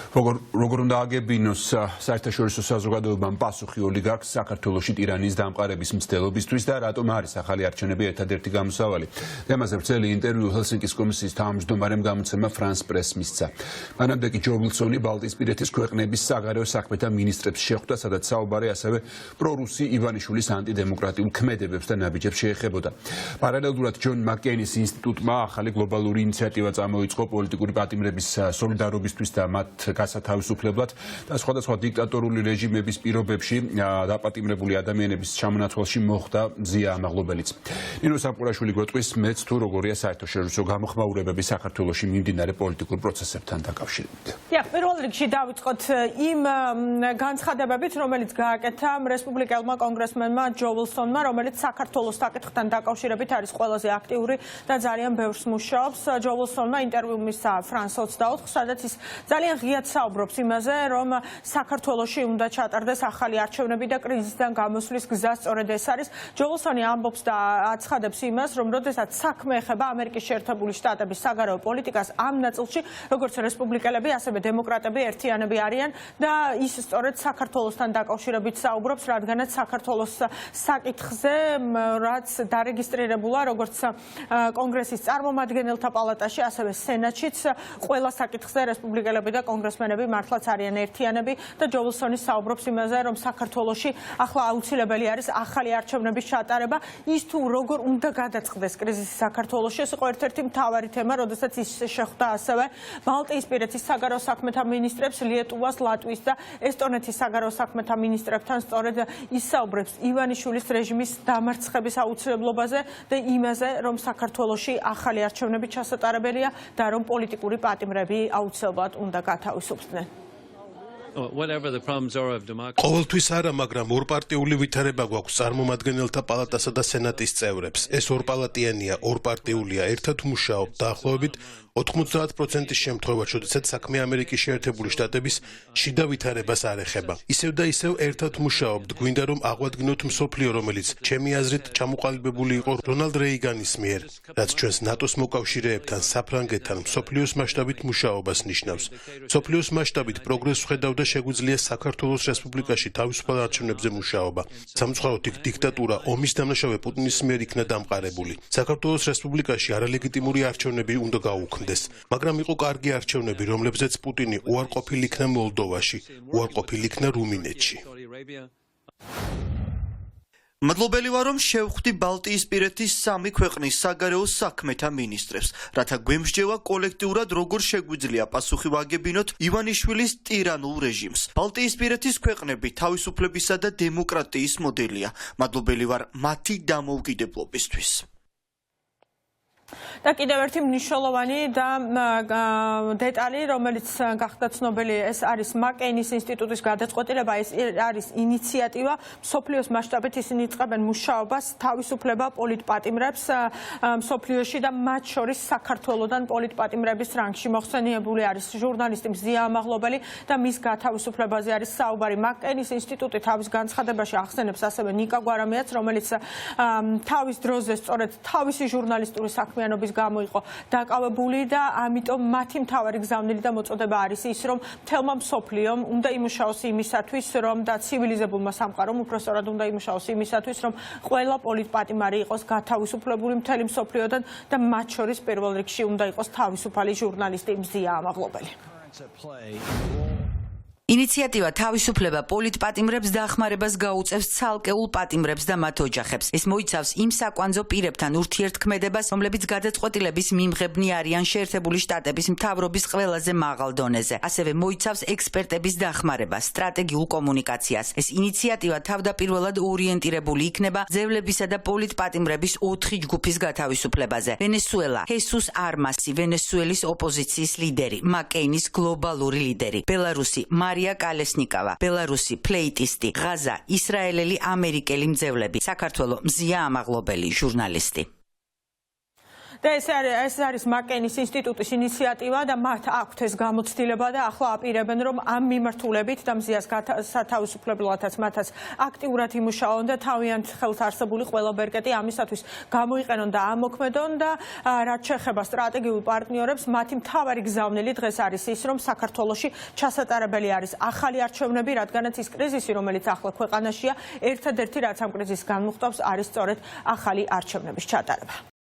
როგორ უნდა აგებინოს საერთაშორისო საზოგადოებამ პასუხი ოლიგარქს საქართველოში ტირანიის დამყარების მცდელობისთვის და რატომ არის ახალი არჩევნები ერთადერთი გამოსავალი. თემაზე ვრცელი ინტერვიუ ჰელსინკის კომისიის თავმჯდომარემ გამოცემა France Press მისცა. მანამდე კი ჯო ვილსონი ბალტიისპირეთის ქვეყნების საგარეო საქმეთა მინისტრებს შეხვდა, სადაც საუბარი ასევე პრორუსი ივანიშვილის ანტიდემოკრატიულ ქმედებებს და ნაბიჯებს შეეხებოდა. პარალელურად ჯონ მაკკეინის ინსტიტუტმა ახალი გლობალური ინიციატივა წამოიწყო პოლიტიკური პატიმრების სოლიდარობისთვის და მათ გასათავისუფლებლად და სხვადასხვა დიქტატორული რეჟიმების პირობებში დაპატიმრებული ადამიანების ჩამონაცვალში მოხდა მზია ამაღლობელიც. ნინო სამყურაშვილი გვეტყვის მეც თუ როგორია საერთაშორისო გამოხმაურებები საქართველოში მიმდინარე პოლიტიკურ პროცესებთან დაკავშირებით. პირველ რიგში დავიწყოთ იმ განცხადებებით, რომელიც გააკეთა რესპუბლიკელმა კონგრესმენმა ჯო ვილსონმა, რომელიც საქართველოს საკითხთან დაკავშირებით არის ყველაზე აქტიური და ძალიან ბევრს მუშაობს. ჯო ვილსონმა ინტერვიუ მისცა France 24, სადაც ის ძალიან ღიად საუბრობს იმაზე, რომ საქართველოში უნდა ჩატარდეს ახალი არჩევნები და კრიზისიდან გამოსვლის გზა სწორედ ეს არის. ჯო ვილსონი ამბობს და აცხადებს იმას, რომ როდესაც საქმე ეხება ამერიკის შეერთებული შტატების საგარეო პოლიტიკას, ამ ნაწილში როგორც რესპუბლიკელები, ასევე დემოკრატები ერთიანები არიან და ის სწორედ საქართველოსთან დაკავშირებით საუბრობს, რადგანაც საქართველოს საკითხზე, რაც დარეგისტრირებულა როგორც კონგრესის წარმომადგენელთა პალატაში, ასევე სენატშიც, ყველა საკითხზე რესპუბლიკელები და კონგრესმენები მართლაც არიან ერთიანები და ჯო ვილსონი საუბრობს იმაზე, რომ საქართველოში ახლა აუცილებელი არის ახალი არჩევნების ჩატარება. ის თუ როგორ უნდა გადაწყდეს კრიზისი საქართველოში, ეს იყო ერთ-ერთი მთავარი თემა, როდესაც ის შეხვდა ასევე ბალტიისპირეთის საგარეო საქმეთა მინისტრებს, ლიეტუვას, ლატვიის და ესტონეთის საგარეო საქმეთა მინისტრებთან. სწორედ ის საუბრებს ივანიშვილის რეჟიმის დამარცხების აუცილებლობაზე და იმაზე, რომ საქართველოში ახალი არჩევნები ჩასატარებელია და რომ პოლიტიკური პატიმრები აუცილებლად უნდა გათავისუფლდნენ. ყოველთვის არა, მაგრამ ორპარტიული ვითარება გვაქვს წარმომადგენელთა პალატასა და სენატის წევრებს. ეს ორპალატიანია, ორპარტიულია, ერთად მუშაობ დაახლოებით 90% შემთხვევაში, როდესაც საქმე ამერიკის შეერთებული შტატების შიდა ვითარებას არ ეხება. ისევ და ისევ ერთად მუშაობთ, გვინდა რომ აღვადგინოთ მსოფლიო, რომელიც ჩემი აზრით ჩამოყალიბებული იყო რონალდ რეიგანის მიერ, რაც ჩვენს ნატოს მოკავშირეებთან, საფრანგეთთან მსოფლიოს მასშტაბით მუშაობას ნიშნავს. მსოფლიოს მასშტაბით პროგრესს ვხედავ და შეგვიძლია საქართველოს რესპუბლიკაში თავისუფალ არჩევნებზე მუშაობა. სამწუხაროდ დიქტატურა ომის დამნაშავე პუტინის მიერ იქნა დამყარებული. საქართველოს რესპუბლიკაში არალეგიტიმური არჩევნები უნდა გაუქმდეს, მაგრამ იყო კარგი არჩევნები, რომლებზეც პუტინი უარყოფილ იქნა მოლდოვაში, უარყოფილ იქნა რუმინეთში. მადლობელი ვარ, რომ შევხვდი ბალტიისპირეთის სამი ქვეყნის საგარეო საქმეთა მინისტრებს, რათა გვემსჯევა კოლექტიურად როგორ შეგვიძლია პასუხი ვაგებინოთ ივანიშვილის ტირანულ რეჟიმს. ბალტიისპირეთის ქვეყნები თავისუფლებისა და დემოკრატიის მოდელია. მადლობელი ვარ მათი დამოუკიდებლობისთვის. და კიდევ ერთი მნიშვნელოვანი და დეტალი, რომელიც გახდა ცნობილი, ეს არის მაკკეინის ინსტიტუტის გადაწყვეტილება, ეს არის ინიციატივა, მსოფლიოს მასშტაბით ისინი იწყებენ მუშაობას, თავისუფლება პოლიტპატიმრებს მსოფლიოში და მათ შორის საქართველოდან პოლიტპატიმრების რანგში მოხსენიებული არის ჟურნალისტი მზია ამაღლობელი და მის გათავისუფლებაზე არის საუბარი. მაკკეინის ინსტიტუტი თავის განცხადებაში ახსენებს ასევე ნიკა გვარამიაც, რომელიც თავის დროზე სწორედ თავისი ჟურნალისტური საქმიანობის გამო იყო დაკავებული და ამიტომ მათი მთავარი გზავნილი და მოწოდება არის ის, რომ მთელმა მსოფლიომ უნდა იმუშაოს იმისათვის, რომ და ცივილიზებულმა სამყარომ უпростоრად უნდა იმუშაოს იმისათვის, რომ ყველა პოლიტპატიმარი იყოს გათავისუფლებული მთელი მსოფლიოდან და მათ შორის პირველ რიგში უნდა იყოს თავისუფალი ჟურნალისტი მზია ამაღლობელი. ინიციატივა თავისუფლება პოლიტპატიმრებს დახმარებას გაუწევს ცალკეულ პატიმრებს და მათ ოჯახებს. ეს მოიცავს იმ საკვანძო პირებთან ურთიერთქმედებას, რომლებიც გადაწყვეტილების მიმღებნი არიან შეერთებული შტატების მთავრობის ყველაზე მაღალ დონეზე. ასევე მოიცავს ექსპერტების დახმარებას, სტრატეგიულ კომუნიკაციას. ეს ინიციატივა თავდაპირველად ორიენტირებული იქნება ძევლებისა და პოლიტპატიმრების 4 ჯგუფის გათავისუფლებაზე. ვენესუელა, ჰესუს არმასი, ვენესუელის ოპოზიციის ლიდერი, მაკკეინის გლობალური ლიდერი, ბელარუსი, მარია კალესნიკავა, ბელარუსი ფლეიტისტი, ღაზა, ისრაელელი ამერიკელი მძევლები, საქართველო მზია ამაღლობელი ჟურნალისტი. და ეს არის მაკენის ინსტიტუტის ინიციატივა და მათ აქვთ ეს გამოცდილება და ახლა აპირებენ რომ ამ მიმართულებით და მზიას სათავისუფლებელათაც მათაც აქტიურად იმუშაონ და თავიანთ ხელთ არსებული ყველა ბერკეტი ამისათვის გამოიყენონ და ამოქმედონ და რაც შეეხება სტრატეგიულ პარტნიორებს მათი მთავარი გზავნილი დღეს არის ის რომ საქართველოში ჩასატარებელი არის ახალი არჩევნები რადგანაც ის კრიზისი რომელიც ახლა ქვეყანაშია ერთადერთი რაც ამ კრიზისს განმუხტავს არის სწორედ ახალი არჩევნების ჩატარება